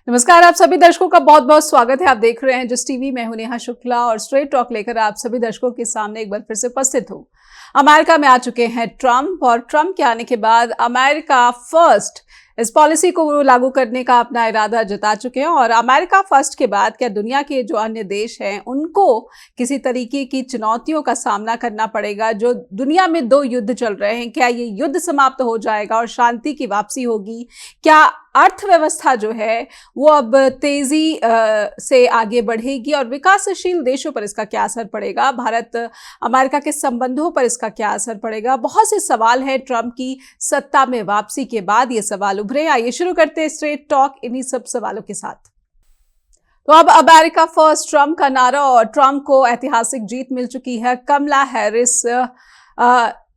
नमस्कार, आप सभी दर्शकों का बहुत बहुत स्वागत है। आप देख रहे हैं जिस टीवी में हूं नेहा शुक्ला और स्ट्रेट टॉक लेकर आप सभी दर्शकों के सामने एक बार फिर से उपस्थित हूं। अमेरिका में आ चुके हैं ट्रंप और ट्रंप के आने के बाद अमेरिका फर्स्ट इस पॉलिसी को लागू करने का अपना इरादा जता चुके हैं। और अमेरिका फर्स्ट के बाद क्या दुनिया के जो अन्य देश हैं उनको किसी तरीके की चुनौतियों का सामना करना पड़ेगा? जो दुनिया में दो युद्ध चल रहे हैं, क्या ये युद्ध समाप्त हो जाएगा और शांति की वापसी होगी? क्या अर्थव्यवस्था जो है वो अब तेजी से आगे बढ़ेगी और विकासशील देशों पर इसका क्या असर पड़ेगा? भारत अमेरिका के संबंधों पर इसका क्या असर पड़ेगा? बहुत से सवाल हैं ट्रंप की सत्ता में वापसी के बाद ये सवाल उभरे। आइए शुरू करते हैं स्ट्रेट टॉक इन्हीं सब सवालों के साथ। तो अब अमेरिका फर्स्ट ट्रंप का नारा और ट्रंप को ऐतिहासिक जीत मिल चुकी है। कमला हैरिस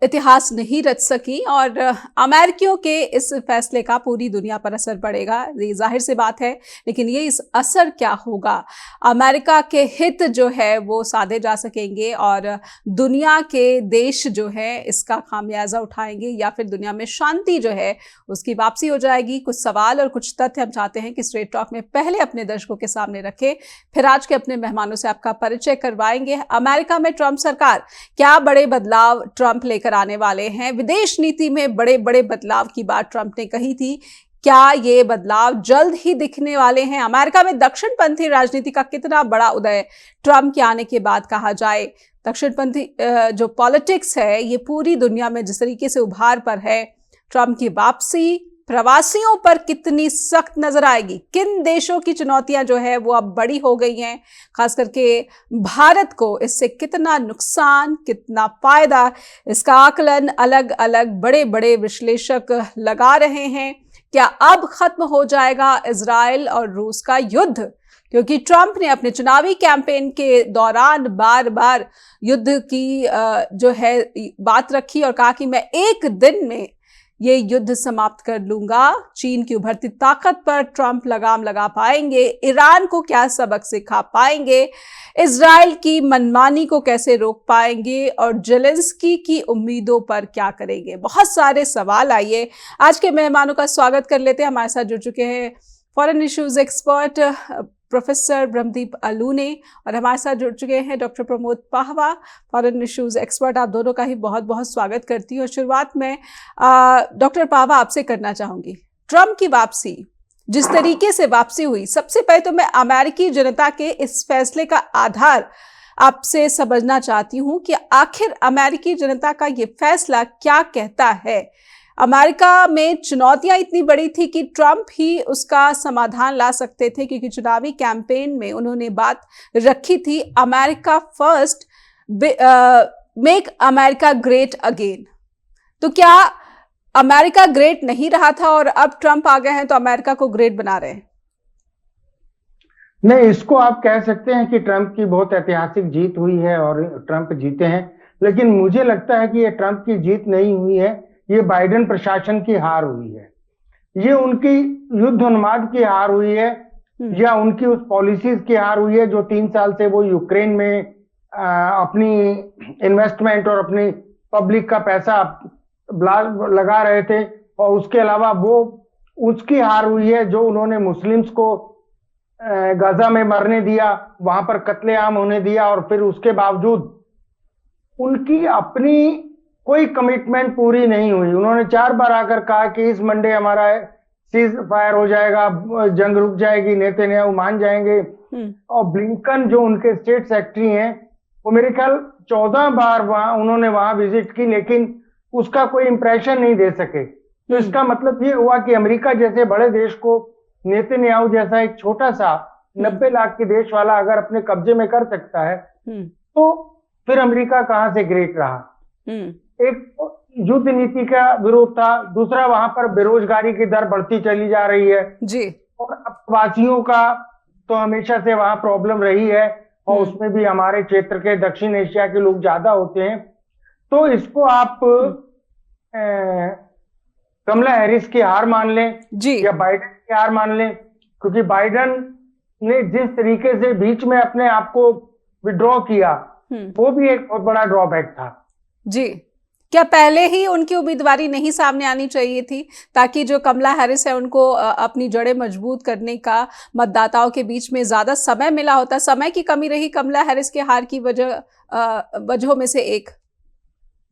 इतिहास नहीं रच सकी और अमेरिकियों के इस फैसले का पूरी दुनिया पर असर पड़ेगा, ये जाहिर सी बात है। लेकिन ये इस असर क्या होगा? अमेरिका के हित जो है वो साधे जा सकेंगे और दुनिया के देश जो है इसका खामियाजा उठाएंगे या फिर दुनिया में शांति जो है उसकी वापसी हो जाएगी? कुछ सवाल और कुछ तथ्य हम चाहते हैं कि स्ट्रेट टॉक में पहले अपने दर्शकों के सामने रखें, फिर आज के अपने मेहमानों से आपका परिचय करवाएंगे। अमेरिका में ट्रंप सरकार, क्या बड़े बदलाव ट्रंप लेकर आने वाले हैं? विदेश नीति में बड़े बड़े बदलाव की बात ट्रंप ने कही थी, क्या ये बदलाव जल्द ही दिखने वाले हैं? अमेरिका में दक्षिणपंथी राजनीति का कितना बड़ा उदय ट्रंप के आने के बाद कहा जाए? दक्षिणपंथी जो पॉलिटिक्स है ये पूरी दुनिया में जिस तरीके से उभार पर है, ट्रंप की वापसी प्रवासियों पर कितनी सख्त नजर आएगी? किन देशों की चुनौतियां जो है वो अब बड़ी हो गई हैं? खास करके भारत को इससे कितना नुकसान, कितना फायदा, इसका आकलन अलग अलग बड़े बड़े विश्लेषक लगा रहे हैं। क्या अब खत्म हो जाएगा इजराइल और रूस का युद्ध? क्योंकि ट्रंप ने अपने चुनावी कैंपेन के दौरान बार बार युद्ध की जो है बात रखी और कहा कि मैं एक दिन में ये युद्ध समाप्त कर लूंगा। चीन की उभरती ताकत पर ट्रंप लगाम लगा पाएंगे? ईरान को क्या सबक सिखा पाएंगे? इजराइल की मनमानी को कैसे रोक पाएंगे? और जेलेंस्की की उम्मीदों पर क्या करेंगे? बहुत सारे सवाल। आइए आज के मेहमानों का स्वागत कर लेते हैं। हमारे साथ जुड़ चुके हैं foreign issues expert professor Brahmadeep Alune और हमारे साथ जुड़ चुके हैं doctor Pramod Pahwa, foreign issues expert. आप दोनों का ही बहुत बहुत स्वागत करती हूँ। और शुरुआत में डॉक्टर पाहवा आपसे करना चाहूंगी। ट्रंप की वापसी, जिस तरीके से वापसी हुई, सबसे पहले तो मैं अमेरिकी जनता के इस फैसले का आधार आपसे समझना चाहती हूँ कि आखिर अमेरिकी जनता का ये फैसला क्या कहता है। अमेरिका में चुनौतियां इतनी बड़ी थी कि ट्रंप ही उसका समाधान ला सकते थे, क्योंकि चुनावी कैंपेन में उन्होंने बात रखी थी America first, make America great again. तो क्या अमेरिका ग्रेट नहीं रहा था और अब ट्रंप आ गए हैं तो अमेरिका को ग्रेट बना रहे हैं? नहीं, इसको आप कह सकते हैं कि ट्रंप की बहुत ऐतिहासिक जीत हुई है और ट्रंप जीते हैं। लेकिन मुझे लगता है कि ये ट्रंप की जीत नहीं हुई है, ये बाइडेन प्रशासन की हार हुई है। ये उनकी युद्ध उन्माद की हार हुई है या उनकी उस पॉलिसीज की हार हुई है जो 3 साल से वो यूक्रेन में अपनी इन्वेस्टमेंट और अपनी पब्लिक का पैसा लगा रहे थे। और उसके अलावा वो उसकी हार हुई है जो उन्होंने मुस्लिम्स को गाजा में मरने दिया, वहां पर कत्लेआम होने दिया, और फिर उसके बावजूद उनकी अपनी कोई कमिटमेंट पूरी नहीं हुई। उन्होंने 4 बार आकर कहा कि इस मंडे हमारा सीज फायर हो जाएगा, जंग रुक जाएगी, नेतन्याहू मान जाएंगे। और ब्लिंकन जो उनके स्टेट सेक्रेटरी हैं, वो मेरे ख्याल 14 बार उन्होंने वहां विजिट की, लेकिन उसका कोई इंप्रेशन नहीं दे सके। तो इसका मतलब ये हुआ कि अमेरिका जैसे बड़े देश को नेतन्याहू जैसा एक छोटा सा 90 लाख के देश वाला अगर अपने कब्जे में कर सकता है तो फिर अमेरिका कहां से ग्रेट रहा। एक युद्ध नीति का विरोध था, दूसरा वहां पर बेरोजगारी की दर बढ़ती चली जा रही है जी, और प्रवासियों का तो हमेशा से वहां प्रॉब्लम रही है, और उसमें भी हमारे क्षेत्र के दक्षिण एशिया के लोग ज्यादा होते हैं। तो इसको आप कमला हैरिस की हार मान लें जी, या बाइडेन की हार मान लें, क्योंकि बाइडेन ने जिस तरीके से बीच में अपने आप को विड्रॉ किया वो भी एक बहुत बड़ा ड्रॉबैक था जी। क्या पहले ही उनकी उम्मीदवारी नहीं सामने आनी चाहिए थी, ताकि जो कमला हैरिस है उनको अपनी जड़ें मजबूत करने का मतदाताओं के बीच में ज्यादा समय मिला होता? समय की कमी रही कमला हैरिस के हार की वजहों में से एक।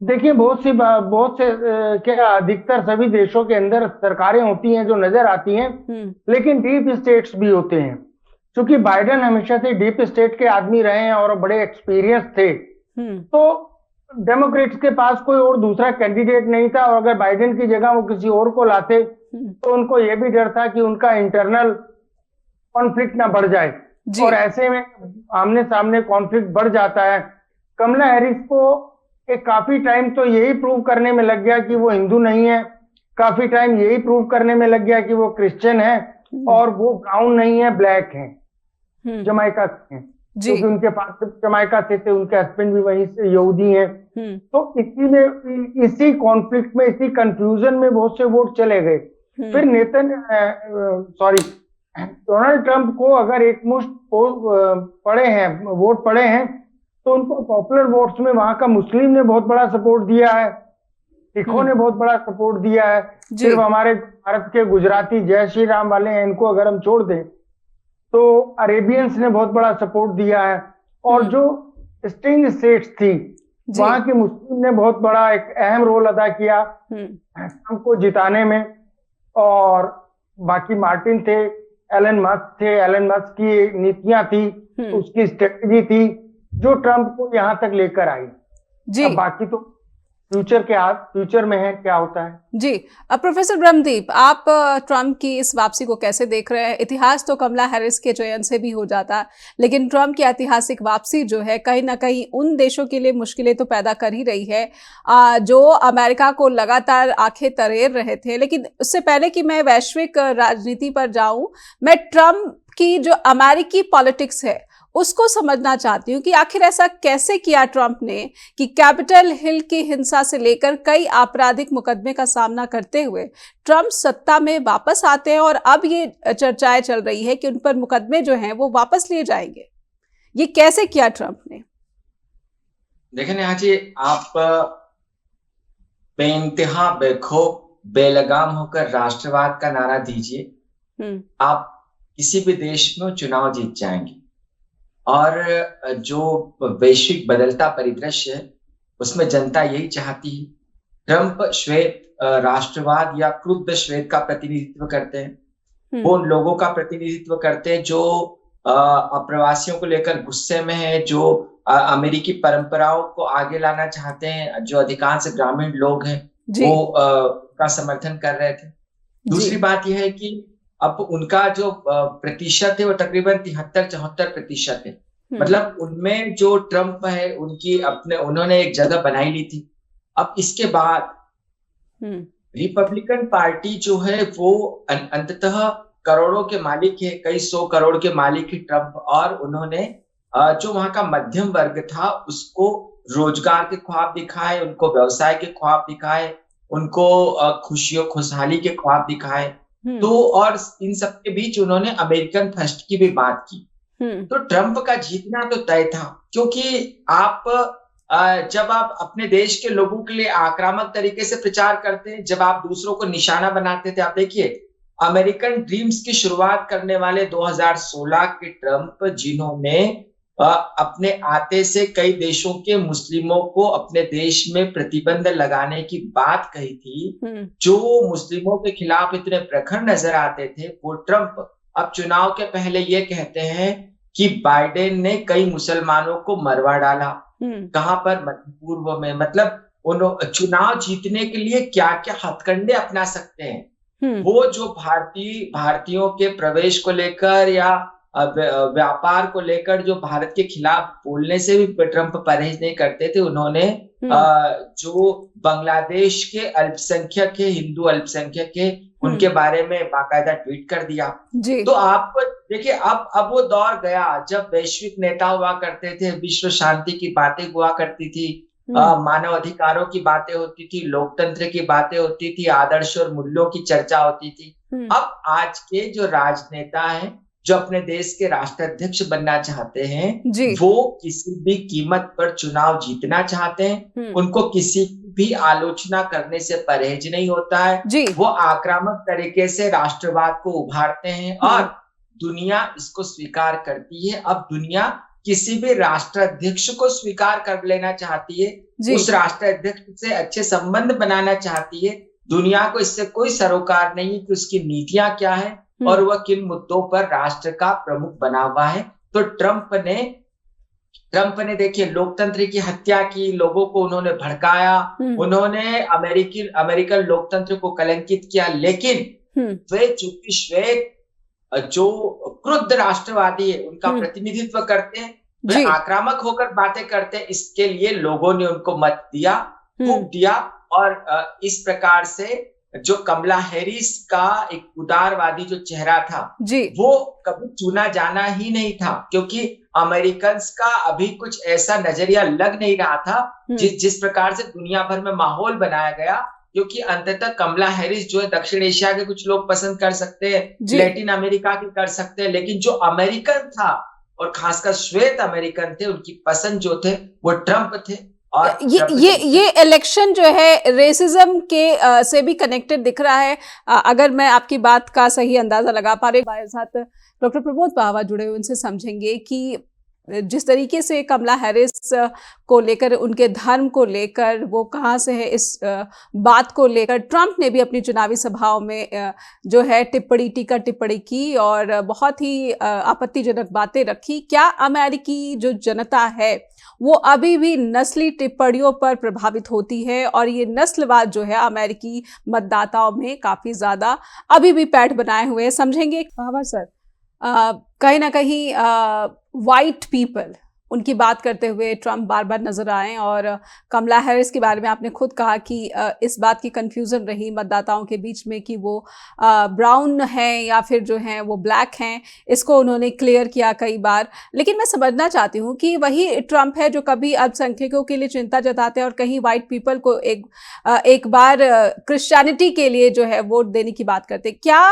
देखिए, बहुत से क्या अधिकतर सभी देशों के अंदर सरकारें होती हैं जो नजर आती हैं, लेकिन डीप स्टेट्स भी होते हैं। क्योंकि बाइडेन हमेशा से डीप स्टेट के आदमी रहे हैं और बड़े एक्सपीरियंस थे, तो डेमोक्रेट्स के पास कोई और दूसरा कैंडिडेट नहीं था, और अगर बाइडेन की जगह वो किसी और को लाते तो उनको यह भी डर था कि उनका इंटरनल कॉन्फ्लिक्ट ना बढ़ जाए, और ऐसे में आमने सामने कॉन्फ्लिक्ट बढ़ जाता है। कमला हैरिस को एक काफी टाइम तो यही प्रूव करने में लग गया कि वो हिंदू नहीं है, काफी टाइम यही प्रूव करने में लग गया कि वो क्रिश्चियन है, और वो ब्राउन नहीं है, ब्लैक है, जमाइका से हैं, क्योंकि उनके पास जमाइका से थे, उनके हस्बैंड भी वहीं से यहूदी हैं। तो इसी कॉन्फ्लिक्ट में, इसी कंफ्यूजन में बहुत से वोट चले गए। फिर डोनाल्ड ट्रंप को अगर एक मुश्त वोट पड़े हैं, तो उनको पॉपुलर वोट्स में वहां का मुस्लिम ने बहुत बड़ा सपोर्ट दिया है, सिखों ने बहुत बड़ा सपोर्ट दिया है। सिर्फ हमारे भारत के गुजराती जय श्री राम वाले हैं, इनको अगर हम छोड़ दें तो अरेबियंस ने बहुत बड़ा सपोर्ट दिया है, और जो स्टिंग स्टेट्स थी वहां के मुस्लिम ने बहुत बड़ा एक अहम रोल अदा किया हमको जिताने में। और बाकी मार्टिन थे, एलन मस्क की नीतियां थी, उसकी स्ट्रेटजी थी जो ट्रंप को यहां तक लेकर आई। अब बाकी तो फ्यूचर में है क्या होता है। जी, अब प्रोफेसर ब्रह्मदीप, आप ट्रंप की इस वापसी को कैसे देख रहे हैं? इतिहास तो कमला हैरिस के चयन से भी हो जाता, लेकिन ट्रंप की ऐतिहासिक वापसी जो है कहीं ना कहीं उन देशों के लिए मुश्किलें तो पैदा कर ही रही है जो अमेरिका को लगातार आंखें तरेर रहे थे। लेकिन उससे पहले कि मैं वैश्विक राजनीति पर जाऊं, मैं ट्रंप की जो अमेरिकी पॉलिटिक्स है उसको समझना चाहती हूँ कि आखिर ऐसा कैसे किया ट्रंप ने कि कैपिटल हिल की हिंसा से लेकर कई आपराधिक मुकदमे का सामना करते हुए ट्रंप सत्ता में वापस आते हैं, और अब ये चर्चाएं चल रही है कि उन पर मुकदमे जो हैं वो वापस लिए जाएंगे। ये कैसे किया ट्रंप ने? देखें नेहा जी, आप बेइंतहा बेखौफ बेलगाम होकर राष्ट्रवाद का नारा दीजिए, आप किसी भी देश में चुनाव जीत जाएंगे। और जो वैश्विक बदलता परिदृश्य है उसमें जनता यही चाहती है। ट्रंप श्वेत राष्ट्रवाद या क्रुद्ध श्वेत का प्रतिनिधित्व करते हैं। वो उन लोगों का प्रतिनिधित्व करते हैं जो अप्रवासियों को लेकर गुस्से में है, जो अमेरिकी परंपराओं को आगे लाना चाहते हैं, जो अधिकांश ग्रामीण लोग हैं वो का समर्थन कर रहे थे। दूसरी बात यह है कि अब उनका जो प्रतिशत है वो तकरीबन 73-74% है। मतलब उनमें जो ट्रंप है उनकी उन्होंने एक जगह बनाई ली थी। अब इसके बाद रिपब्लिकन पार्टी जो है वो अंततः करोड़ों के मालिक है, कई 100 करोड़ के मालिक है ट्रंप, और उन्होंने जो वहां का मध्यम वर्ग था उसको रोजगार के ख्वाब दिखाए, उनको व्यवसाय के ख्वाब दिखाए, उनको खुशहाली के ख्वाब दिखाए। तो और इन सब के बीच उन्होंने अमेरिकन फर्स्ट की भी बात की। तो ट्रंप का जीतना तो तय था, क्योंकि जब आप अपने देश के लोगों के लिए आक्रामक तरीके से प्रचार करते हैं, जब आप दूसरों को निशाना बनाते थे। आप देखिए, अमेरिकन ड्रीम्स की शुरुआत करने वाले 2016 के ट्रंप, जिन्होंने अपने आते से कई देशों के मुस्लिमों को अपने देश में प्रतिबंध लगाने की बात कही थी, जो मुस्लिमों के खिलाफ इतने प्रखर नजर आते थे, वो ट्रंप अब चुनाव के पहले ये कहते हैं कि बाइडेन ने कई मुसलमानों को मरवा डाला। कहां पर? मध्य पूर्व में। मतलब उन्होंने चुनाव जीतने के लिए क्या क्या हथकंडे अपना सकते हैं। वो जो भारतीयों के प्रवेश को लेकर या व्यापार को लेकर जो भारत के खिलाफ बोलने से भी ट्रंप परहेज नहीं करते थे। उन्होंने जो बांग्लादेश के अल्पसंख्यक है, हिंदू अल्पसंख्यक है, उनके बारे में बाकायदा ट्वीट कर दिया। तो आपको देखिए, अब वो दौर गया जब वैश्विक नेता हुआ करते थे, विश्व शांति की बातें हुआ करती थी, मानव अधिकारों की बातें होती थी, लोकतंत्र की बातें होती थी, आदर्श और मूल्यों की चर्चा होती थी। अब आज के जो राजनेता हैं जो अपने देश के राष्ट्राध्यक्ष बनना चाहते हैं, जी। वो किसी भी कीमत पर चुनाव जीतना चाहते हैं। उनको किसी भी आलोचना करने से परहेज नहीं होता है। जी। वो आक्रामक तरीके से राष्ट्रवाद को उभारते हैं और दुनिया इसको स्वीकार करती है। अब दुनिया किसी भी राष्ट्राध्यक्ष को स्वीकार कर लेना चाहती है, उस राष्ट्राध्यक्ष से अच्छे संबंध बनाना चाहती है। दुनिया को इससे कोई सरोकार नहीं है कि उसकी नीतियां क्या है और वह किन मुद्दों पर राष्ट्र का प्रमुख बना हुआ है। तो ट्रंप ने देखिए लोकतंत्र की हत्या की, लोगों को उन्होंने भड़काया, उन्होंने अमेरिकन लोकतंत्र को कलंकित किया, लेकिन वे चूंकि श्वेत जो क्रुद्ध राष्ट्रवादी है उनका प्रतिनिधित्व करते हैं, वे आक्रामक होकर बातें करते हैं। इसके लिए लोगों ने उनको मत दिया, फूंक दिया और इस प्रकार से जो कमला हैरिस का एक उदारवादी जो चेहरा था वो कभी चुना जाना ही नहीं था, क्योंकि अमेरिकन का अभी कुछ ऐसा नजरिया लग नहीं रहा था जिस प्रकार से दुनिया भर में माहौल बनाया गया। क्योंकि अंततः कमला हैरिस जो है दक्षिण एशिया के कुछ लोग पसंद कर सकते हैं, लैटिन अमेरिका के कर सकते हैं, लेकिन जो अमेरिकन था और खासकर श्वेत अमेरिकन थे, उनकी पसंद जो थे वो ट्रंप थे। और ये इलेक्शन जो है रेसिज्म के से भी कनेक्टेड दिख रहा है। अगर मैं आपकी बात का सही अंदाजा लगा पा रही, हमारे साथ डॉक्टर प्रमोद पावा जुड़े हुए, उनसे समझेंगे कि जिस तरीके से कमला हैरिस को लेकर, उनके धर्म को लेकर, वो कहाँ से है, इस बात को लेकर ट्रंप ने भी अपनी चुनावी सभाओं में जो है टीका टिप्पणी की और बहुत ही आपत्तिजनक बातें रखी। क्या अमेरिकी जो जनता है वो अभी भी नस्ली टिप्पणियों पर प्रभावित होती है और ये नस्लवाद जो है अमेरिकी मतदाताओं में काफी ज्यादा अभी भी पैठ बनाए हुए है? समझेंगे पावा सर, कहीं ना कहीं वाइट पीपल, उनकी बात करते हुए ट्रंप बार बार नजर आए और कमला हैरिस के बारे में आपने खुद कहा कि इस बात की कंफ्यूजन रही मतदाताओं के बीच में कि वो ब्राउन हैं या फिर जो हैं वो ब्लैक हैं। इसको उन्होंने क्लियर किया कई बार, लेकिन मैं समझना चाहती हूँ कि वही ट्रंप है जो कभी अल्पसंख्यकों के लिए चिंता जताते हैं और कहीं वाइट पीपल को एक बार क्रिश्चियनिटी के लिए जो है वोट देने की बात करते। क्या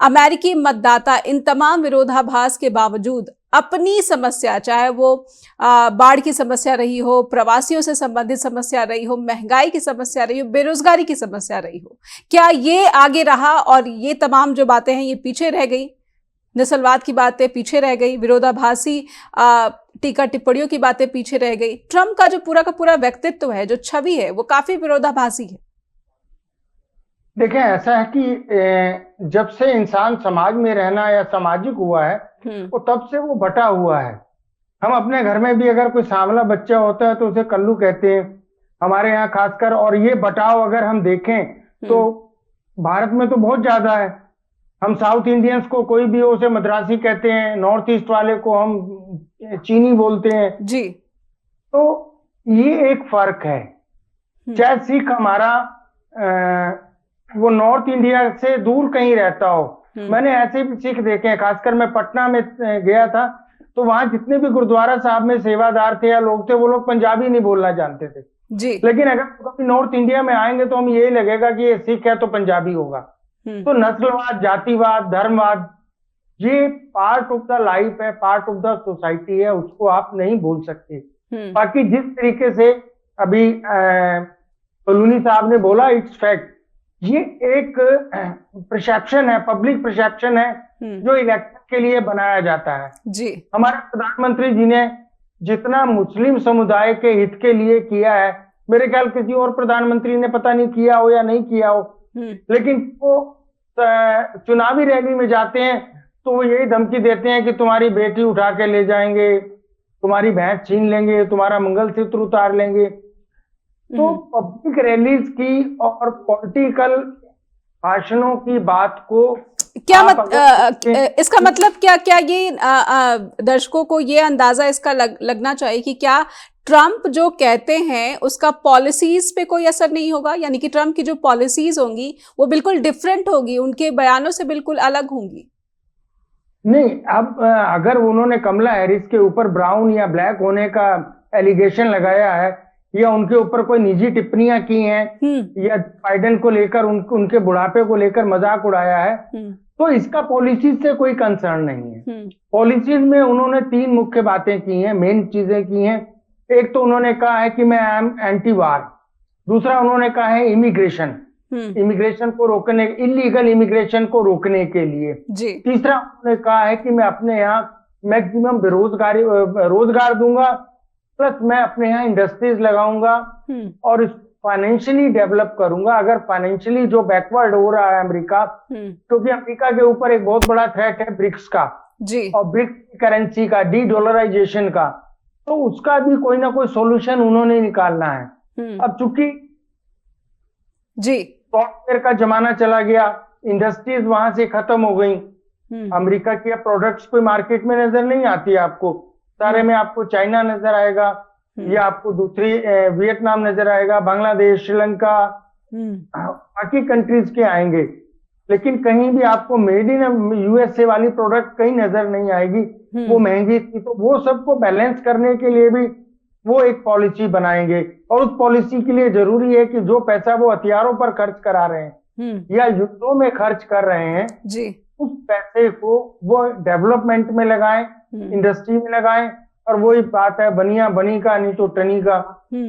अमेरिकी मतदाता इन तमाम विरोधाभास के बावजूद अपनी समस्या, चाहे वो बाढ़ की समस्या रही हो, प्रवासियों से संबंधित समस्या रही हो, महंगाई की समस्या रही हो, बेरोजगारी की समस्या रही हो, क्या ये आगे रहा और ये तमाम जो बातें हैं ये पीछे रह गई? नस्लवाद की बातें पीछे रह गई, विरोधाभासी टीका टिप्पणियों की बातें पीछे रह गई। ट्रंप का जो पूरा का पूरा व्यक्तित्व है, जो छवि है, वो काफी विरोधाभासी है। देखें, ऐसा है कि जब से इंसान समाज में रहना या सामाजिक हुआ है वो तब से वो बटा हुआ है। हम अपने घर में भी अगर कोई सांवला बच्चा होता है तो उसे कल्लू कहते हैं हमारे यहाँ खासकर, और ये बटाव अगर हम देखें तो भारत में तो बहुत ज्यादा है। हम साउथ इंडियंस को कोई भी हो उसे मद्रासी कहते हैं, नॉर्थ ईस्ट वाले को हम चीनी बोलते हैं जी। तो ये एक फर्क है। चाहे सिख हमारा वो नॉर्थ इंडिया से दूर कहीं रहता हो, मैंने ऐसे भी सिख देखे हैं। खासकर मैं पटना में गया था तो वहां जितने भी गुरुद्वारा साहब में सेवादार थे या लोग थे, वो लोग पंजाबी नहीं बोलना जानते थे जी। लेकिन अगर कभी नॉर्थ इंडिया में आएंगे तो हम यही लगेगा कि ये सिख है तो पंजाबी होगा। तो नस्लवाद, जातिवाद, धर्मवाद ये पार्ट ऑफ द लाइफ है, पार्ट ऑफ द सोसाइटी है, उसको आप नहीं भूल सकते। बाकी जिस तरीके से अभी कॉलोनी साहब ने बोला, इट्स फैक्ट, ये एक परसेप्शन है, पब्लिक परसेप्शन है जो इलेक्शन के लिए बनाया जाता है जी। हमारे प्रधानमंत्री जी ने जितना मुस्लिम समुदाय के हित के लिए किया है, मेरे ख्याल किसी और प्रधानमंत्री ने पता नहीं किया हो या नहीं किया हो, लेकिन वो चुनावी रैली में जाते हैं तो वो यही धमकी देते हैं कि तुम्हारी बेटी उठा के ले जाएंगे, तुम्हारी भैंस छीन लेंगे, तुम्हारा मंगलसूत्र उतार लेंगे। तो पब्लिक रैलीज की और पॉलिटिकल भाषणों की बात को क्या इसका मतलब क्या ये दर्शकों को ये अंदाजा इसका लगना चाहिए कि क्या ट्रंप जो कहते हैं उसका पॉलिसीज पे कोई असर नहीं होगा? यानी कि ट्रंप की जो पॉलिसीज होंगी वो बिल्कुल डिफरेंट होगी, उनके बयानों से बिल्कुल अलग होंगी। नहीं, अब अगर उन्होंने कमला हैरिस के ऊपर ब्राउन या ब्लैक होने का एलिगेशन लगाया है या उनके ऊपर कोई निजी टिप्पणियां की हैं या बाइडेन को लेकर उनके बुढ़ापे को लेकर मजाक उड़ाया है, तो इसका पॉलिसी से कोई कंसर्न नहीं है। पॉलिसीज में उन्होंने 3 मुख्य बातें की हैं, मेन चीजें की हैं। एक तो उन्होंने कहा है कि मैं आई एम एंटी वार। दूसरा उन्होंने कहा है इमिग्रेशन को रोकने, इलीगल इमिग्रेशन को रोकने के लिए। तीसरा उन्होंने कहा है कि मैं अपने यहाँ मैक्सिमम रोजगार दूंगा, प्लस मैं अपने यहाँ इंडस्ट्रीज लगाऊंगा और फाइनेंशियली डेवलप करूंगा। अगर फाइनेंशियली जो बैकवर्ड हो रहा है अमेरिका, क्योंकि अमेरिका के ऊपर एक बहुत बड़ा थ्रेट है ब्रिक्स का और ब्रिक्स करेंसी का, डी-डॉलराइजेशन का, तो उसका भी कोई ना कोई सॉल्यूशन उन्होंने निकालना है। अब चूंकि सॉफ्टवेयर का जमाना चला गया, इंडस्ट्रीज वहां से खत्म हो गई, अमेरिका की प्रोडक्ट्स कोई मार्केट में नजर नहीं आती है आपको, सारे में आपको चाइना नजर आएगा या आपको दूसरी वियतनाम नजर आएगा, बांग्लादेश, श्रीलंका, बाकी कंट्रीज के आएंगे, लेकिन कहीं भी आपको मेड इन यूएसए वाली प्रोडक्ट कहीं नजर नहीं आएगी। वो महंगी थी, तो वो सबको बैलेंस करने के लिए भी वो एक पॉलिसी बनाएंगे और उस पॉलिसी के लिए जरूरी है कि जो पैसा वो हथियारों पर खर्च करा रहे हैं या युद्धों में खर्च कर रहे हैं उस पैसे को वो डेवलपमेंट में लगाएं, इंडस्ट्री में लगाएं। और वही बात है, बनिया बनी का नहीं तो टनी का।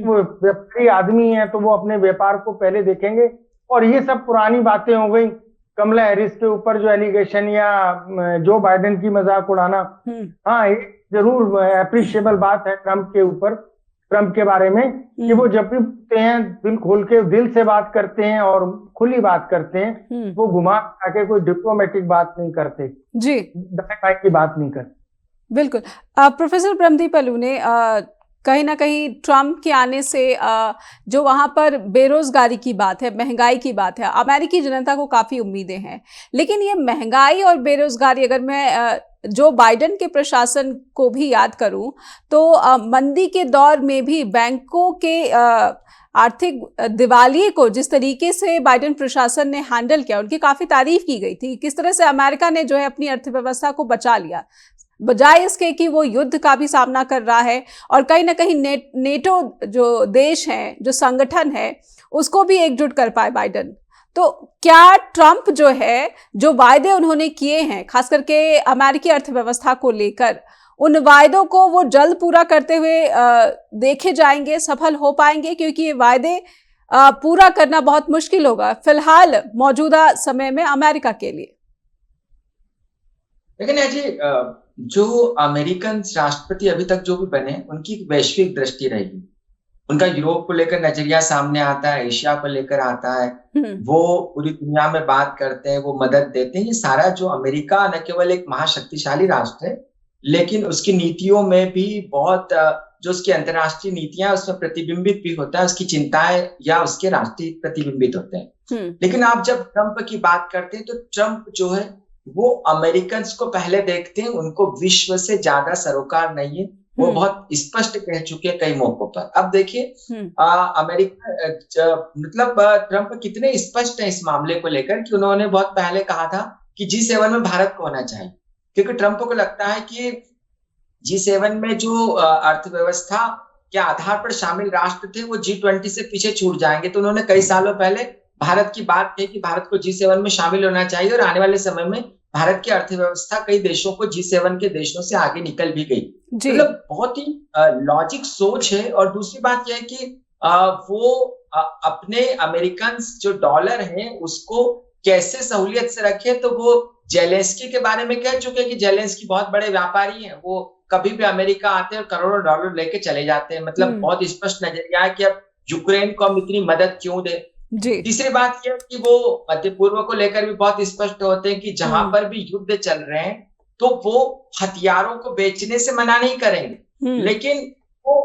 वो व्यापारी आदमी है तो वो अपने व्यापार को पहले देखेंगे। और ये सब पुरानी बातें हो गई, कमला हैरिस के ऊपर जो एलिगेशन या जो बाइडेन की मजाक उड़ाना, हाँ एक जरूर अप्रिशिएबल बात है ट्रंप के ऊपर, ट्रंप के बारे में, कि वो जब भी बोलते हैं दिल खोल के, दिल से बात करते हैं और खुली बात करते हैं, वो घुमा के कोई डिप्लोमेटिक बात नहीं करते, दाएं की बात नहीं करते। बिल्कुल। प्रोफेसर ब्रह्मदीप अलूने, कहीं ना कहीं ट्रंप के आने से जो वहाँ पर बेरोजगारी की बात है, महंगाई की बात है, अमेरिकी जनता को काफ़ी उम्मीदें हैं, लेकिन ये महंगाई और बेरोजगारी, अगर मैं जो बाइडेन के प्रशासन को भी याद करूं तो मंदी के दौर में भी बैंकों के आर्थिक दिवालिये को जिस तरीके से बाइडेन प्रशासन ने हैंडल किया, उनकी काफ़ी तारीफ की गई थी। किस तरह से अमेरिका ने जो है अपनी अर्थव्यवस्था को बचा लिया, बजाय इसके कि वो युद्ध का भी सामना कर रहा है और कहीं ना कहीं नेटो जो देश है, जो संगठन है, उसको भी एकजुट कर पाए बाइडेन। तो क्या ट्रंप जो है, जो वायदे उन्होंने किए हैं खास करके अमेरिकी अर्थव्यवस्था को लेकर, उन वायदों को वो जल्द पूरा करते हुए देखे जाएंगे, सफल हो पाएंगे? क्योंकि ये वायदे पूरा करना बहुत मुश्किल होगा फिलहाल मौजूदा समय में अमेरिका के लिए। लेकिन जी, जो अमेरिकन राष्ट्रपति अभी तक जो भी बने, उनकी वैश्विक दृष्टि रहेगी। उनका यूरोप को लेकर नजरिया सामने आता है, एशिया को लेकर आता है, वो पूरी दुनिया में बात करते हैं, वो मदद देते हैं। ये सारा जो अमेरिका न केवल एक महाशक्तिशाली राष्ट्र है, लेकिन उसकी नीतियों में भी बहुत जो उसकी अंतर्राष्ट्रीय नीतियां उसमें प्रतिबिंबित भी होता है, उसकी चिंताएं या उसके राष्ट्रीय प्रतिबिंबित होते हैं। लेकिन आप जब ट्रंप की बात करते हैं तो ट्रंप जो है वो अमेरिकन को पहले देखते हैं, उनको विश्व से ज्यादा सरोकार नहीं है, वो बहुत स्पष्ट कह चुके हैं कई मौकों पर। अब देखिए अमेरिका मतलब ट्रंप कितने स्पष्ट है इस मामले को लेकर कि उन्होंने बहुत पहले कहा था कि G7 में भारत को होना चाहिए, क्योंकि ट्रंप को लगता है कि G7 में जो अर्थव्यवस्था के आधार पर शामिल राष्ट्र थे वो G20 से पीछे छूट जाएंगे। तो उन्होंने कई सालों पहले भारत की बात कही कि भारत को G7 में शामिल होना चाहिए, और आने वाले समय में भारत की अर्थव्यवस्था कई देशों को G7 के देशों से आगे निकल भी गई। मतलब बहुत ही लॉजिक सोच है। और दूसरी बात यह है कि वो अपने अमेरिकन जो डॉलर है उसको कैसे सहूलियत से रखे। तो वो जेलेंस्की के बारे में कह चुके हैं कि जेलेंस्की बहुत बड़े व्यापारी हैं, वो कभी भी अमेरिका आते हैं और करोड़ों डॉलर लेके चले जाते हैं। मतलब बहुत स्पष्ट नजरिया है कि अब यूक्रेन को हम इतनी मदद क्यों दे। तीसरी बात यह कि वो मध्य पूर्व को लेकर भी बहुत स्पष्ट होते हैं कि जहां पर भी युद्ध चल रहे हैं तो वो हथियारों को बेचने से मना नहीं करेंगे, लेकिन वो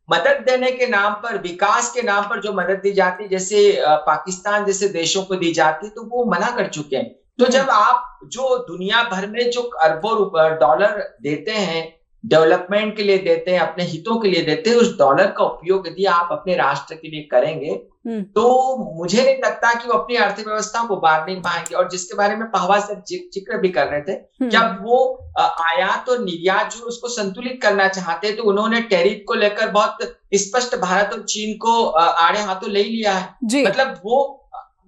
मदद देने के नाम पर, विकास के नाम पर जो मदद दी जाती, जैसे पाकिस्तान जैसे देशों को दी जाती, तो वो मना कर चुके हैं। तो जब आप जो दुनिया भर में जो अरबों डॉलर देते हैं, डेवलपमेंट के लिए देते हैं, अपने हितों के लिए देते हैं, उस डॉलर का उपयोग यदि आप अपने राष्ट्र के लिए करेंगे तो मुझे नहीं लगता कि वो अपनी अर्थव्यवस्था को उबार नहीं पाएंगे। और जिसके बारे में पहवा से जिक्र भी कर रहे थे, जब वो आयात और निर्यात जो उसको संतुलित करना चाहते तो उन्होंने टैरिफ को लेकर बहुत स्पष्ट भारत और चीन को आड़े हाथों ले लिया है। मतलब वो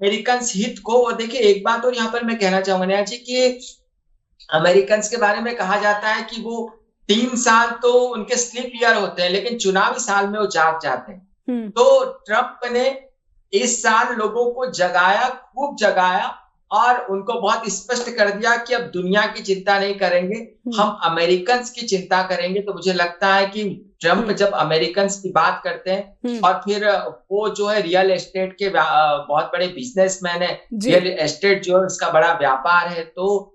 अमेरिकन हित को, और देखिए एक बात और यहाँ पर मैं कहना चाहूंगा नेहा जी कि अमेरिकन के बारे में कहा जाता है कि वो 3 साल तो उनके स्लीप ईयर होते हैं, लेकिन चुनावी साल में वो जाग जाते हैं। तो ट्रंप ने इस साल लोगों को जगाया, खूब जगाया, और उनको बहुत स्पष्ट कर दिया कि अब दुनिया की चिंता नहीं करेंगे, हम अमेरिकन की चिंता करेंगे। तो मुझे लगता है कि ट्रंप जब अमेरिकन की बात करते हैं, और फिर वो जो है रियल एस्टेट के बहुत बड़े बिजनेसमैन है, रियल एस्टेट जो है उसका बड़ा व्यापार है, तो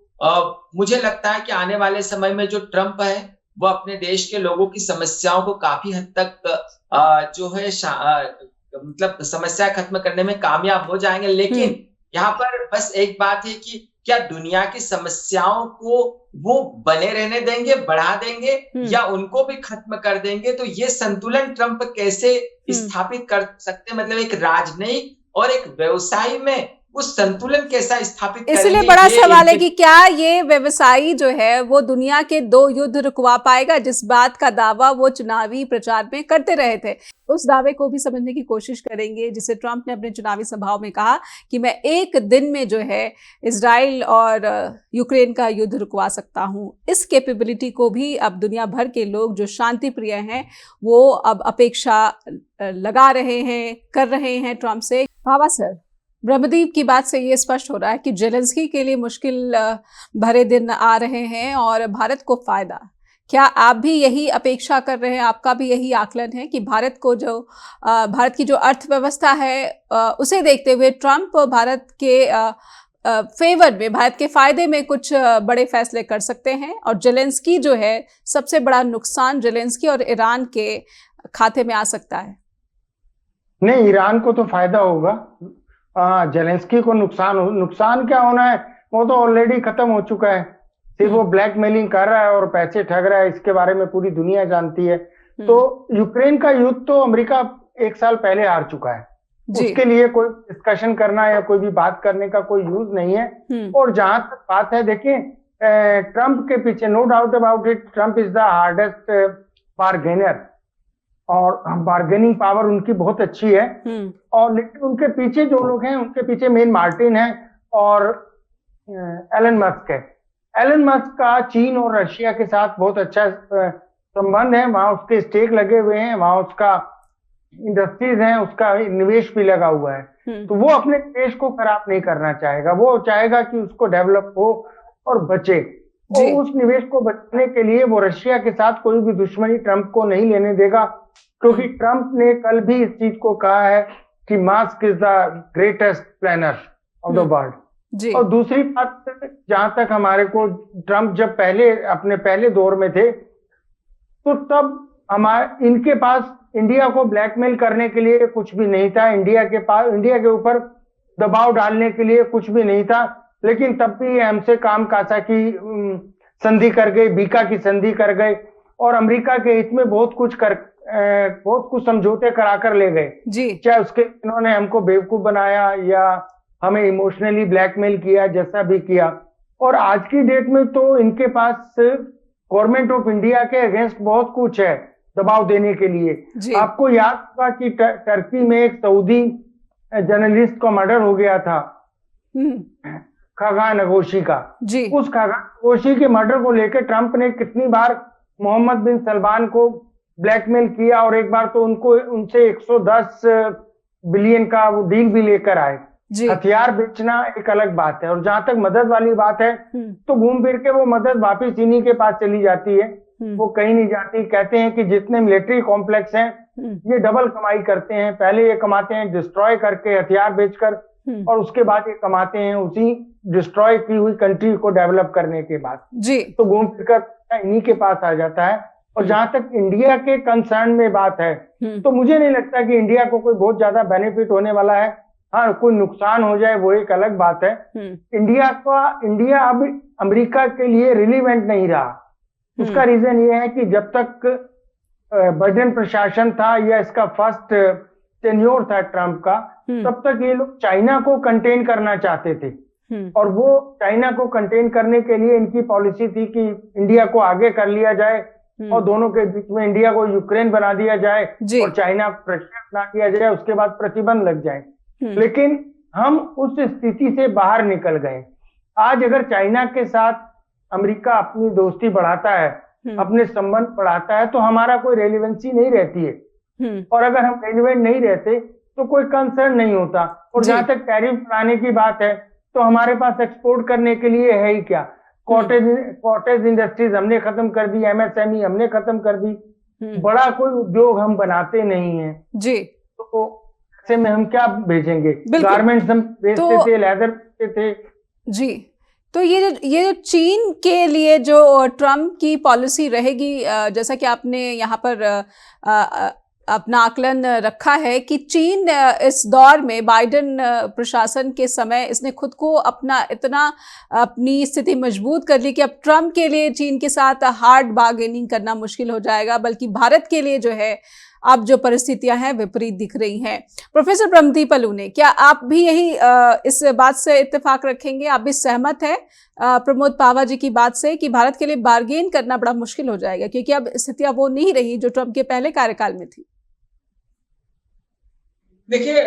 मुझे लगता है कि आने वाले समय में जो ट्रंप है वो अपने देश के लोगों की समस्याओं को काफी हद तक जो है मतलब समस्या खत्म करने में कामयाब हो जाएंगे। लेकिन यहाँ पर बस एक बात है कि क्या दुनिया की समस्याओं को वो बने रहने देंगे, बढ़ा देंगे, या उनको भी खत्म कर देंगे? तो ये संतुलन ट्रंप कैसे स्थापित कर सकते, मतलब एक राजनयिक और एक व्यवसायी में उस संतुलन कैसा स्थापित करेंगे? इसलिए बड़ा सवाल है कि क्या ये व्यवसायी जो है वो दुनिया के 2 युद्ध रुकवा पाएगा, जिस बात का दावा वो चुनावी प्रचार में करते रहे थे। उस दावे को भी समझने की कोशिश करेंगे, जिसे ट्रंप ने अपने चुनावी सभाओं में कहा कि मैं 1 दिन में जो है इजराइल और यूक्रेन का युद्ध रुकवा सकता हूं। इस कैपेबिलिटी को भी अब दुनिया भर के लोग जो शांति प्रिय हैं वो अब अपेक्षा लगा रहे हैं, कर रहे हैं ट्रंप से। बाबा सर, ब्रह्मदीप की बात से ये स्पष्ट हो रहा है कि जेलेंस्की के लिए मुश्किल भरे दिन आ रहे हैं और भारत को फायदा। क्या आप भी यही अपेक्षा कर रहे हैं, आपका भी यही आकलन है कि भारत की जो अर्थव्यवस्था है उसे देखते हुए ट्रंप भारत के फेवर में, भारत के फायदे में कुछ बड़े फैसले कर सकते हैं, और जेलेंस्की जो है सबसे बड़ा नुकसान जेलेंस्की और ईरान के खाते में आ सकता है? नहीं, ईरान को तो फायदा होगा, जेलेंस्की को नुकसान क्या होना है, वो तो ऑलरेडी खत्म हो चुका है। सिर्फ वो ब्लैकमेलिंग कर रहा है और पैसे ठग रहा है, इसके बारे में पूरी दुनिया जानती है। तो यूक्रेन का युद्ध तो अमेरिका 1 साल पहले हार चुका है, उसके लिए कोई डिस्कशन करना या कोई भी बात करने का कोई यूज नहीं है। और जहां तक बात है, देखिए ट्रंप के पीछे, no doubt about it, Trump is the hardest bargainer, और बार्गेनिंग पावर उनकी बहुत अच्छी है। और लेकिन उनके पीछे जो लोग हैं, उनके पीछे मेन मार्टिन है और एलन मस्क है। एलन मस्क का चीन और रशिया के साथ बहुत अच्छा संबंध है, वहां उसके स्टेक लगे हुए हैं, वहां उसका इंडस्ट्रीज हैं, उसका निवेश भी लगा हुआ है। तो वो अपने देश को खराब नहीं करना चाहेगा, वो चाहेगा कि उसको डेवलप हो और बचे। और उस निवेश को बचाने के लिए वो रशिया के साथ कोई भी दुश्मनी ट्रंप को नहीं लेने देगा, क्योंकि ट्रंप ने कल भी इस चीज को कहा है कि Musk is the greatest planner of the world. और दूसरी बात, जहां तक हमारे को ट्रंप जब अपने पहले दौर में थे, तो तब इनके पास इंडिया को ब्लैकमेल करने के लिए कुछ भी नहीं था, इंडिया के ऊपर दबाव डालने के लिए कुछ भी नहीं था। लेकिन तब भी ये हमसे काम कासा की संधि कर गए, बीका की संधि कर गए, और अमेरिका के हित में बहुत कुछ समझौते कराकर ले गए। चाहे उसके इन्होंने हमको बेवकूफ बनाया या हमें इमोशनली ब्लैकमेल किया, जैसा भी किया। और आज की डेट में तो इनके पास गवर्नमेंट ऑफ इंडिया के अगेंस्ट बहुत कुछ है दबाव देने के लिए। आपको याद होगा कि टर्की में एक सऊदी जर्नलिस्ट का मर्डर हो गया था, खागान अगोशी का। उस खागान अगोशी के मर्डर को लेकर ट्रंप ने कितनी बार मोहम्मद बिन सलमान को ब्लैकमेल किया, और एक बार तो उनसे 110 बिलियन का वो डील भी लेकर आए। हथियार बेचना एक अलग बात है, और जहां तक मदद वाली बात है तो घूम फिर के वो मदद वापिस इन्हीं के पास चली जाती है, वो कहीं नहीं जाती। कहते हैं कि जितने मिलिट्री कॉम्प्लेक्स हैं ये डबल कमाई करते हैं, पहले ये कमाते हैं डिस्ट्रॉय करके, हथियार बेचकर, और उसके बाद ये कमाते हैं उसी डिस्ट्रॉय की हुई कंट्री को डेवलप करने के बाद। तो घूम फिरकर इन्हीं के पास आ जाता है। और जहां तक इंडिया के कंसर्न में बात है, तो मुझे नहीं लगता कि इंडिया को कोई बहुत ज्यादा बेनिफिट होने वाला है। हाँ, कोई नुकसान हो जाए वो एक अलग बात है। इंडिया अब अमेरिका के लिए रिलीवेंट नहीं रहा। उसका रीजन ये है कि जब तक बाइडेन प्रशासन था या इसका फर्स्ट टेन्योर था ट्रंप का, तब तक ये लोग चाइना को कंटेन करना चाहते थे, और वो चाइना को कंटेन करने के लिए इनकी पॉलिसी थी कि इंडिया को आगे कर लिया जाए, और दोनों के बीच में इंडिया को यूक्रेन बना दिया जाए और चाइना को रशिया बना दिया जाए, उसके बाद प्रतिबंध लग जाए। लेकिन हम उस स्थिति से बाहर निकल गए। आज अगर चाइना के साथ अमेरिका अपनी दोस्ती बढ़ाता है, अपने संबंध बढ़ाता है, तो हमारा कोई रेलिवेंसी नहीं रहती है। और अगर हम रेलिवेंट नहीं रहते तो कोई कंसर्न नहीं होता। और जहां तक टैरिफ बढ़ाने की बात है, तो हमारे पास एक्सपोर्ट करने के लिए है ही क्या? कॉटेज इंडस्ट्रीज हमने खत्म कर दी, एमएसएमई हमने खत्म कर दी, बड़ा कोई उद्योग हम बनाते नहीं है जी। तो ऐसे में हम क्या भेजेंगे? गारमेंट्स हम बेचते थे, लेदर बेचते थे जी। तो ये जो चीन के लिए जो ट्रम्प की पॉलिसी रहेगी, जैसा कि आपने यहाँ पर अपना आकलन रखा है कि चीन इस दौर में बाइडेन प्रशासन के समय इसने खुद को अपनी स्थिति मजबूत कर ली कि अब ट्रम्प के लिए चीन के साथ हार्ड बार्गेनिंग करना मुश्किल हो जाएगा, बल्कि भारत के लिए जो है अब जो परिस्थितियां हैं विपरीत दिख रही हैं। प्रोफेसर ब्रह्मदीप अलूने, क्या आप भी यही इस बात से इत्तेफाक रखेंगे? आप भी सहमत हैं प्रमोद पावा जी की बात से कि भारत के लिए बार्गेन करना बड़ा मुश्किल हो जाएगा, क्योंकि अब स्थितियां वो नहीं रही जो ट्रम्प के पहले कार्यकाल में थी? देखिए,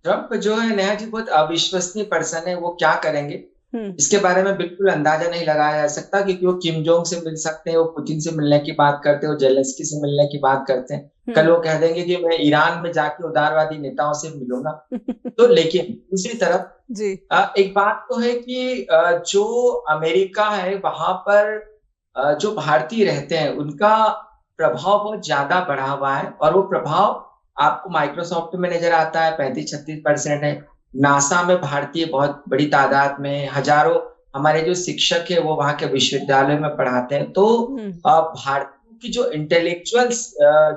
ट्रम्प जो है नेहा जी बहुत अविश्वसनीय पर्सन है। वो क्या करेंगे इसके बारे में बिल्कुल अंदाजा नहीं लगाया जा सकता, क्योंकि वो किम जोंग से मिल सकते हैं, वो पुतिन से मिलने की बात करते हैं, वो जेलेंस्की से मिलने की बात करते हैं। कल वो कह देंगे कि मैं ईरान में जाके उदारवादी नेताओं से मिलूंगा। तो लेकिन दूसरी तरफ जी एक बात तो है कि जो अमेरिका है वहां पर जो भारतीय रहते हैं उनका प्रभाव बहुत ज्यादा बढ़ा हुआ है, और वो प्रभाव आपको माइक्रोसॉफ्ट में नजर आता है, 35-36% है। नासा में भारतीय बहुत बड़ी तादाद में, हजारों हमारे जो शिक्षक है वो वहां के विश्वविद्यालय में पढ़ाते हैं। तो भारतीयों की जो इंटेलेक्चुअल्स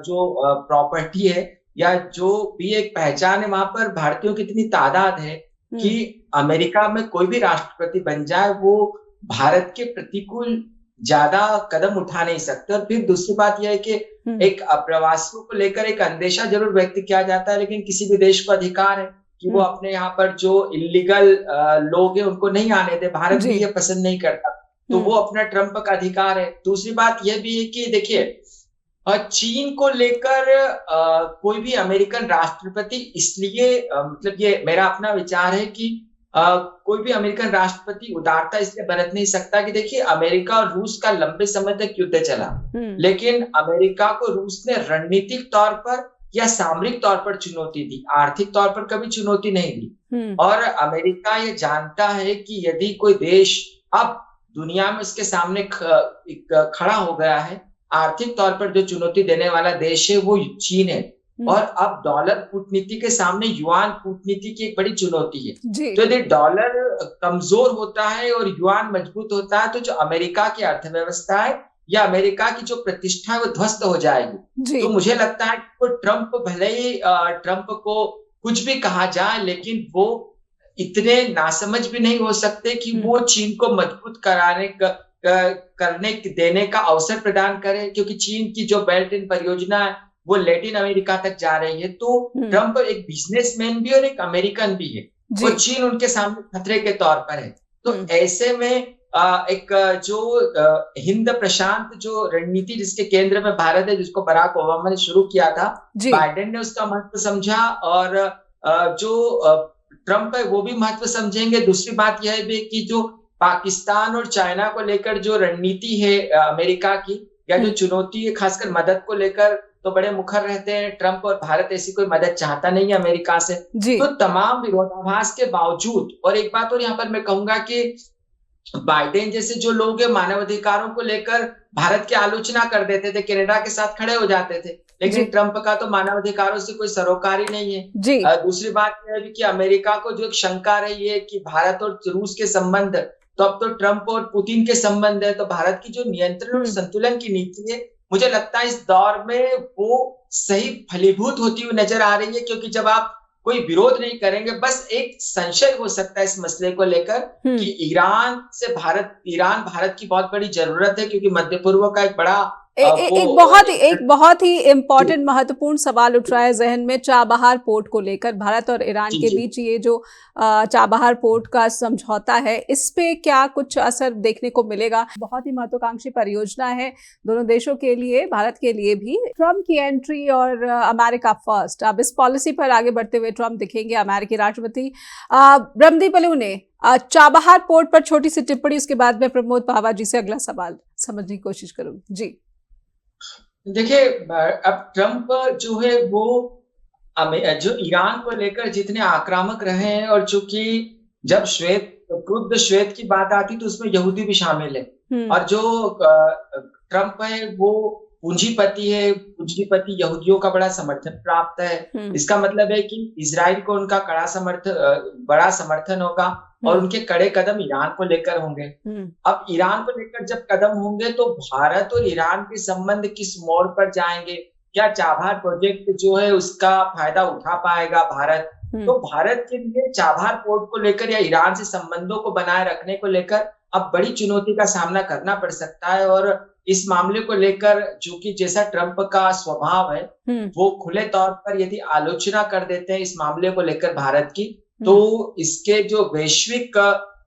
जो प्रॉपर्टी है या जो भी एक पहचान है, वहां पर भारतीयों की इतनी तादाद है कि अमेरिका में कोई भी राष्ट्रपति बन जाए वो भारत के प्रतिकूल ज्यादा कदम उठा नहीं सकते। और फिर दूसरी बात यह है कि एक प्रवासियों को लेकर एक अंदेशा जरूर व्यक्त किया जाता है, लेकिन किसी भी देश को अधिकार है कि वो अपने यहाँ पर जो इलीगल लोग हैं उनको नहीं आने दे। भारत भी ये पसंद नहीं करता, तो वो अपना ट्रम्प का अधिकार है। दूसरी बात यह भी है कि देखिए, चीन को लेकर कोई भी अमेरिकन राष्ट्रपति इसलिए मतलब ये मेरा अपना विचार है कि कोई भी अमेरिकन राष्ट्रपति उदारता इसलिए बरत नहीं सकता कि देखिए, अमेरिका और रूस का लंबे समय तक युद्ध चला, लेकिन अमेरिका को रूस ने रणनीतिक तौर पर या सामरिक तौर पर चुनौती दी, आर्थिक तौर पर कभी चुनौती नहीं दी। और अमेरिका ये जानता है कि यदि कोई देश अब दुनिया में उसके सामने खड़ा हो गया है, आर्थिक तौर पर जो चुनौती देने वाला देश है वो चीन है, और अब डॉलर कूटनीति के सामने युआन कूटनीति की एक बड़ी चुनौती है। तो यदि डॉलर कमजोर होता है और युआन मजबूत होता है, तो जो अमेरिका की अर्थव्यवस्था है या अमेरिका की जो प्रतिष्ठा है वो ध्वस्त हो जाएगी। तो मुझे लगता है कि ट्रम्प भले ही ट्रम्प को कुछ भी कहा जाए, लेकिन वो इतने नासमझ भी नहीं हो सकते कि वो चीन को मजबूत करने देने का अवसर प्रदान करे, क्योंकि चीन की जो बेल्ट इन परियोजना है वो लैटिन अमेरिका तक जा रही है। तो ट्रम्प एक बिजनेसमैन भी और एक अमेरिकन भी है, और चीन उनके सामने खतरे के तौर पर है। तो ऐसे में एक जो हिंद प्रशांत जो रणनीति जिसके केंद्र में भारत है, जिसको बराक ओबामा ने शुरू किया था, बाइडेन ने उसका महत्व समझा, और जो ट्रम्प है वो भी महत्व समझेंगे। दूसरी बात यह भी कि जो पाकिस्तान और चाइना को लेकर जो रणनीति है अमेरिका की, या जो चुनौती है खासकर मदद को लेकर, तो बड़े मुखर रहते हैं ट्रम्प, और भारत ऐसी कोई मदद चाहता नहीं है अमेरिका से। तो तमाम विरोधाभास के बावजूद, और एक बात और यहाँ पर मैं कहूंगा कि बाइडेन जैसे जो लोग हैं मानवाधिकारों को लेकर भारत की आलोचना कर देते थे, कनाडा के साथ खड़े हो जाते थे, लेकिन ट्रम्प का तो मानवाधिकारों से कोई सरोकार ही नहीं है। दूसरी बात यह है कि अमेरिका को जो एक शंका रही है कि भारत और रूस के संबंध, तो अब तो ट्रम्प और पुतिन के संबंध है, तो भारत की जो नियंत्रण और संतुलन की नीति है, मुझे लगता है इस दौर में वो सही फलीभूत होती हुई नजर आ रही है। क्योंकि जब आप कोई विरोध नहीं करेंगे, बस एक संशय हो सकता है इस मसले को लेकर कि ईरान भारत की बहुत बड़ी जरूरत है, क्योंकि मध्य पूर्व का एक बड़ा एक बहुत ही इम्पोर्टेंट महत्वपूर्ण सवाल उठ रहा है जहन में चाबहार पोर्ट को लेकर। भारत और ईरान जी के जी बीच ये जो चाबहार पोर्ट का समझौता है, इस पे क्या कुछ असर देखने को मिलेगा? बहुत ही महत्वाकांक्षी परियोजना है दोनों देशों के लिए, भारत के लिए भी। ट्रम्प की एंट्री और अमेरिका फर्स्ट, अब इस पॉलिसी पर आगे बढ़ते हुए ट्रम्प दिखेंगे, अमेरिकी राष्ट्रपति। ब्रह्मदीप अलू ने चाबहार पोर्ट पर छोटी सी टिप्पणी, उसके बाद में प्रमोद पावा जी से अगला सवाल समझने की कोशिश करूंगी जी। देखिए, अब ट्रम्प जो है वो जो ईरान को लेकर जितने आक्रामक रहे हैं, और चूंकि जब क्रुद्ध श्वेत की बात आती तो उसमें यहूदी भी शामिल है, और जो ट्रम्प है वो पूंजीपति है, पूंजीपति यहूदियों का बड़ा समर्थन प्राप्त है। इसका मतलब है कि इजराइल को उनका बड़ा समर्थन होगा, और उनके कड़े कदम ईरान को लेकर होंगे। अब ईरान को लेकर जब कदम होंगे तो भारत और ईरान के संबंध किस मोड़ पर जाएंगे? क्या चाबहार प्रोजेक्ट जो है उसका फायदा उठा पाएगा भारत? तो भारत के लिए चाबहार पोर्ट को लेकर या ईरान से संबंधों को बनाए रखने को लेकर अब बड़ी चुनौती का सामना करना पड़ सकता है। और इस मामले को लेकर जो कि जैसा ट्रम्प का स्वभाव है, वो खुले तौर पर यदि आलोचना कर देते हैं इस मामले को लेकर भारत की, तो इसके जो वैश्विक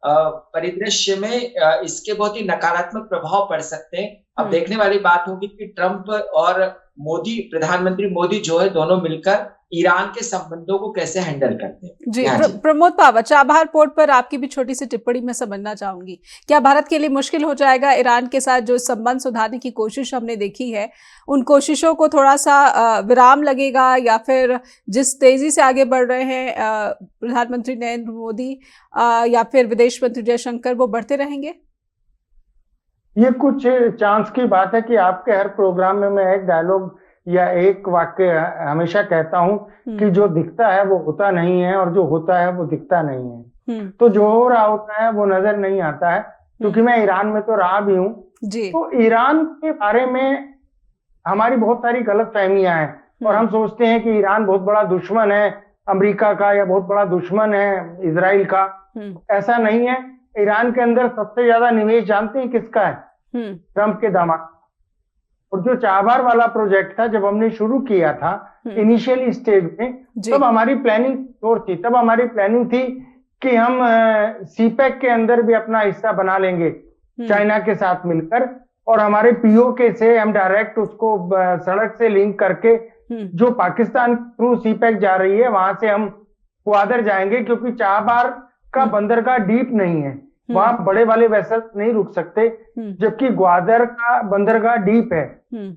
परिदृश्य में इसके बहुत ही नकारात्मक प्रभाव पड़ सकते हैं। अब देखने वाली बात होगी कि ट्रम्प और मोदी, प्रधानमंत्री मोदी जो है, दोनों मिलकर ईरान के संबंधों को कैसे हैंडल करते हैं। जी, प्रमोद पावा, चाबहार पोर्ट पर आपकी भी छोटी सी टिप्पणी मैं समझना चाहूंगी। क्या भारत के लिए मुश्किल हो जाएगा ईरान के साथ जो संबंध सुधारने की कोशिश हमने देखी है, उन कोशिशों को थोड़ा सा विराम लगेगा, या फिर जिस तेजी से आगे बढ़ रहे हैं प्रधानमंत्री नरेंद्र मोदी या फिर विदेश मंत्री जयशंकर, वो बढ़ते रहेंगे? ये कुछ चांस की बात है कि आपके हर प्रोग्राम में मैं एक डायलॉग या एक वाक्य हमेशा कहता हूं कि जो दिखता है वो होता नहीं है, और जो होता है वो दिखता नहीं है। तो जो हो रहा होता है वो नजर नहीं आता है, क्योंकि मैं ईरान में तो रहा भी हूँ। तो ईरान के बारे में हमारी बहुत सारी गलतफहमियां हैं, और हम सोचते हैं कि ईरान बहुत बड़ा दुश्मन है अमेरिका का, या बहुत बड़ा दुश्मन है इजराइल का। ऐसा नहीं है। ईरान के अंदर सबसे ज्यादा निवेश जानते हैं किसका है? ट्रम्प के दामाद। और जो चाबहार वाला प्रोजेक्ट था, जब हमने शुरू किया था इनिशियल स्टेज में, तब हमारी प्लानिंग और थी, तब हमारी प्लानिंग थी कि हम सीपेक के अंदर भी अपना हिस्सा बना लेंगे चाइना के साथ मिलकर, और हमारे पीओके से हम डायरेक्ट उसको सड़क से लिंक करके जो पाकिस्तान थ्रू सीपेक जा रही है वहां से हम ग्वादर जाएंगे, क्योंकि चाबहार का बंदरगाह डीप नहीं है, वहां बड़े वाले वेसल नहीं रुक सकते, जबकि ग्वादर का बंदरगाह डीप है।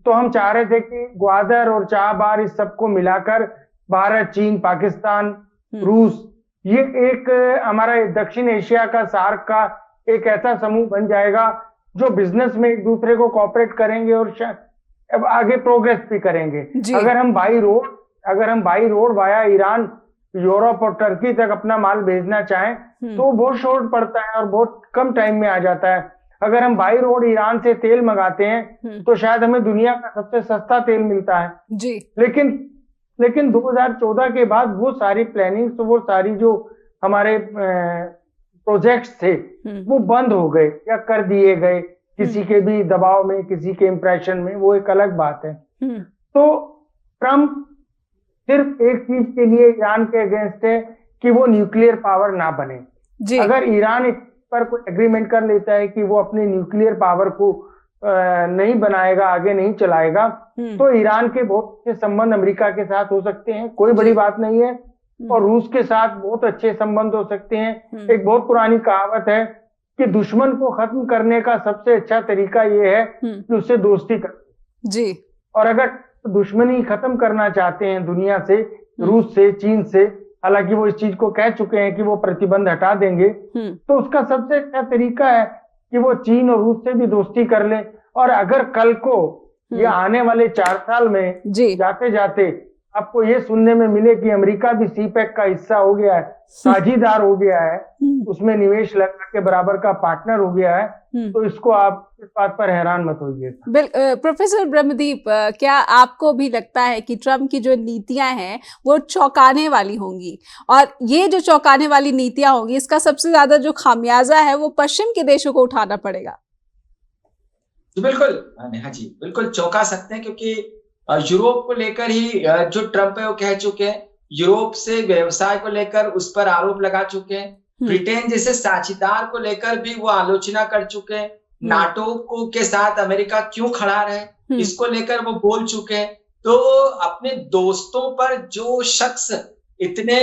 तो हम चाह रहे थे कि ग्वादर और चाबहार इस सबको मिलाकर भारत, चीन, पाकिस्तान, रूस, ये एक हमारा दक्षिण एशिया का सार्क का एक ऐसा समूह बन जाएगा जो बिजनेस में एक दूसरे को कोऑपरेट करेंगे और अब आगे प्रोग्रेस भी करेंगे। अगर हम by road via Iran, Europe और टर्की तक अपना माल भेजना चाहें तो बहुत शॉर्ट पड़ता है और बहुत कम टाइम में आ जाता है। अगर हम बाई रोड ईरान से तेल मंगाते हैं तो शायद हमें दुनिया का सबसे सस्ता तेल मिलता है जी। लेकिन 2014 के बाद वो सारी प्लानिंग, तो वो सारी जो हमारे प्रोजेक्ट्स थे वो बंद हो गए या कर दिए गए, किसी के भी दबाव में, किसी के इंप्रेशन में, वो एक अलग बात है। तो ट्रम्प सिर्फ एक चीज के लिए ईरान के अगेंस्ट है कि वो न्यूक्लियर पावर ना बने जी। अगर ईरान इस पर कोई एग्रीमेंट कर लेता है कि वो अपने न्यूक्लियर पावर को नहीं बनाएगा, आगे नहीं चलाएगा, तो ईरान के बहुत से संबंध अमेरिका के साथ हो सकते हैं, कोई बड़ी बात नहीं है, और रूस के साथ बहुत अच्छे संबंध हो सकते हैं। एक बहुत पुरानी कहावत है कि दुश्मन को खत्म करने का सबसे अच्छा तरीका ये है कि उससे दोस्ती कर जी। और अगर दुश्मनी खत्म करना चाहते हैं दुनिया से, रूस से, चीन से, हालांकि वो इस चीज को कह चुके हैं कि वो प्रतिबंध हटा देंगे, तो उसका सबसे अच्छा तरीका है कि वो चीन और रूस से भी दोस्ती कर ले। और अगर कल को या आने वाले 4 साल में जाते जाते आपको ये सुनने में मिले कि अमेरिका भी सीपेक का हिस्सा हो गया है, साझीदार हो गया है, उसमें निवेश लगा के बराबर का पार्टनर हो गया है, तो इसको आप इस बात पर हैरान मत होइए। प्रोफेसर ब्रह्मदीप, क्या आपको भी लगता है कि ट्रम्प की जो नीतियां हैं वो चौंकाने वाली होंगी, और ये जो चौंकाने वाली नीतियां होंगी इसका सबसे ज्यादा जो खामियाजा है वो पश्चिम के देशों को उठाना पड़ेगा? जी बिल्कुल, हाँ जी, बिल्कुल चौंका सकते हैं क्योंकि यूरोप को लेकर ही जो ट्रम्प है वो कह चुके हैं। यूरोप से व्यवसाय को लेकर उस पर आरोप लगा चुके हैं। हम्म, ब्रिटेन जैसे साझेदार को लेकर भी वो आलोचना कर चुके हैं। हम्म, नाटो को के साथ अमेरिका क्यों खड़ा रहे, हम्म, इसको लेकर वो बोल चुके हैं। तो अपने दोस्तों पर जो शख्स इतने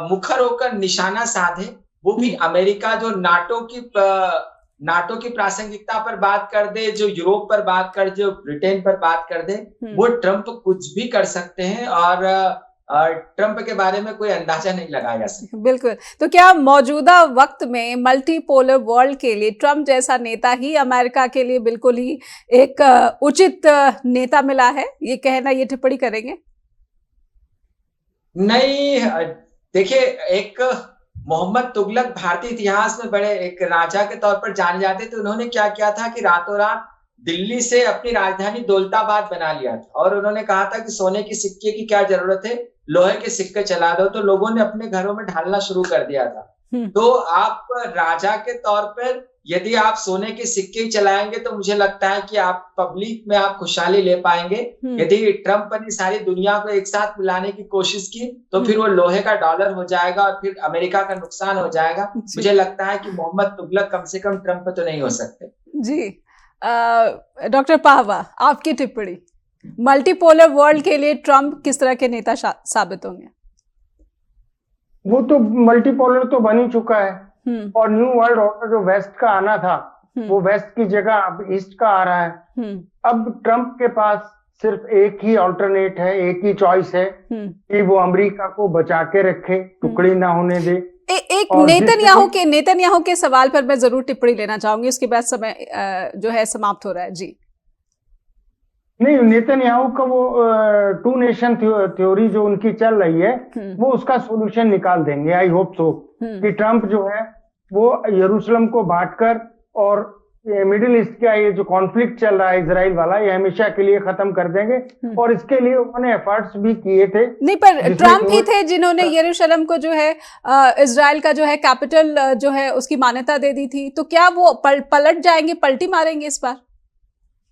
मुखर होकर निशाना साधे, वो भी हम्म, अमेरिका जो नाटो की प्रासंगिकता पर बात कर दे, जो यूरोप पर बात कर दे, जो ब्रिटेन पर बात कर दे, हम्म। वो ट्रम्प कुछ भी कर सकते हैं और ट्रम्प के बारे में कोई अंदाजा नहीं लगाया जा सकता। बिल्कुल। तो क्या मौजूदा वक्त में मल्टीपोलर वर्ल्ड के लिए ट्रम्प जैसा नेता ही अमेरिका के लिए बिल्कुल ही एक उचित नेता मिला है, ये कहना, ये टिप्पणी करेंगे? नहीं, देखिए, एक मोहम्मद तुगलक भारतीय इतिहास में बड़े एक राजा के तौर पर जाने जाते थे। उन्होंने क्या किया था कि रातों रात दिल्ली से अपनी राजधानी दौलताबाद बना लिया था और उन्होंने कहा था कि सोने की सिक्के की क्या जरूरत है, लोहे के सिक्के चला दो। तो लोगों ने अपने घरों में ढालना शुरू कर दिया था। हम्म, तो आप राजा के तौर पर यदि आप सोने के सिक्के ही चलाएंगे तो मुझे लगता है कि आप पब्लिक में आप खुशहाली ले पाएंगे। हम्म, यदि ट्रम्प ने सारी दुनिया को एक साथ मिलाने की कोशिश की तो फिर वो लोहे का डॉलर हो जाएगा और फिर अमेरिका का नुकसान हो जाएगा। जी, मुझे लगता है कि मोहम्मद तुगलक कम से कम ट्रम्प तो नहीं हो सकते। जी। डॉक्टर पाहवा, आपकी टिप्पणी, मल्टीपोलर वर्ल्ड के लिए ट्रम्प किस तरह के नेता साबित होंगे? वो तो मल्टीपोलर तो बन ही चुका है हम्म, और न्यू वर्ल्ड ऑर्डर जो वेस्ट का आना था वो वेस्ट की जगह अब ईस्ट का आ रहा है। हम्म, अब ट्रम्प के पास सिर्फ एक ही ऑल्टरनेट है, एक ही चॉइस है हम्म। कि वो अमेरिका को बचा के रखे, टुकड़ी ना होने दे। एक और नेतन्याहू के सवाल पर मैं जरूर टिप्पणी लेना चाहूंगी, उसके बाद समय जो है समाप्त हो रहा है। जी। नहीं, नेतन्याहू का वो टू नेशन थ्योरी जो उनकी चल रही है वो उसका सॉल्यूशन निकाल देंगे। आई होप सो कि ट्रम्प जो है वो यरूशलेम को बांटकर और मिडिल ईस्ट का ये जो कॉन्फ्लिक्ट चल रहा है इजराइल वाला, ये हमेशा के लिए खत्म कर देंगे। और इसके लिए उन्होंने एफर्ट्स भी किए थे। नहीं, पर ट्रम्प ही थे जिन्होंने यरूशलेम को जो है इजराइल का जो है कैपिटल जो है उसकी मान्यता दे दी थी। तो क्या वो पलट जाएंगे, पलटी मारेंगे इस बार?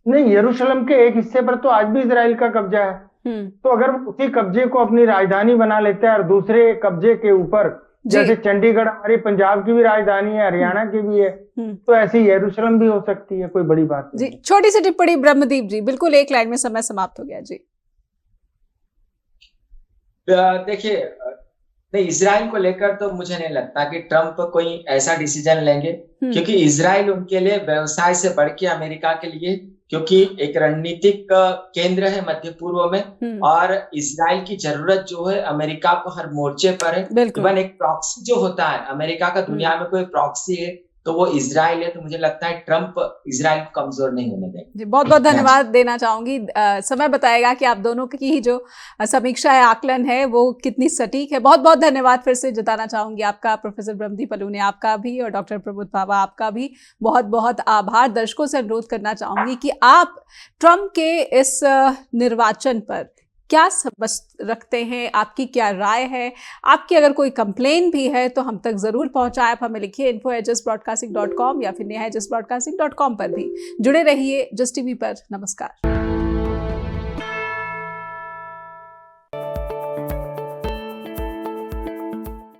नहीं, यरूशलेम के एक हिस्से पर तो आज भी इजराइल का कब्जा है। तो अगर उसी कब्जे को अपनी राजधानी बना लेते हैं और दूसरे कब्जे के ऊपर, जैसे चंडीगढ़ हमारी पंजाब की भी राजधानी है, हरियाणा की भी है, तो ऐसी यरूशलेम भी हो सकती है, कोई बड़ी बात नहीं। जी, छोटी सी टिप्पणी ब्रह्मदीप जी, बिल्कुल एक लाइन में, समय समाप्त हो गया। जी। देखिए, नहीं, इजराइल को लेकर तो मुझे नहीं लगता कि ट्रम्प कोई ऐसा डिसीजन लेंगे, क्योंकि इजराइल उनके लिए व्यवसाय से बढ़ के अमेरिका के लिए, क्योंकि एक रणनीतिक केंद्र है मध्य पूर्व में और इजराइल की जरूरत जो है अमेरिका को हर मोर्चे पर है। इवन एक प्रॉक्सी जो होता है अमेरिका का दुनिया में, कोई प्रॉक्सी है तो वो इजराइल है। तो मुझे लगता है ट्रम्प इजराइल को कमजोर नहीं होने देंगे। जी, बहुत बहुत धन्यवाद देना चाहूंगी। समय बताएगा कि आप दोनों की ही जो समीक्षा है, आकलन है, वो कितनी सटीक है। बहुत बहुत धन्यवाद फिर से जताना चाहूंगी आपका, प्रोफेसर ब्रह्मदीप अलूने आपका भी, और डॉक्टर प्रबोध पावा आपका भी बहुत बहुत आभार। दर्शकों से अनुरोध करना चाहूंगी कि आप ट्रम्प के इस निर्वाचन पर क्या समझ रखते हैं, आपकी क्या राय है, आपकी अगर कोई कंप्लेन भी है तो हम तक जरूर पहुंचाएं। आप हमें लिखिए info@justbroadcasting.com या फिर neha@justbroadcasting.com पर भी जुड़े रहिए जस्ट टीवी पर। नमस्कार।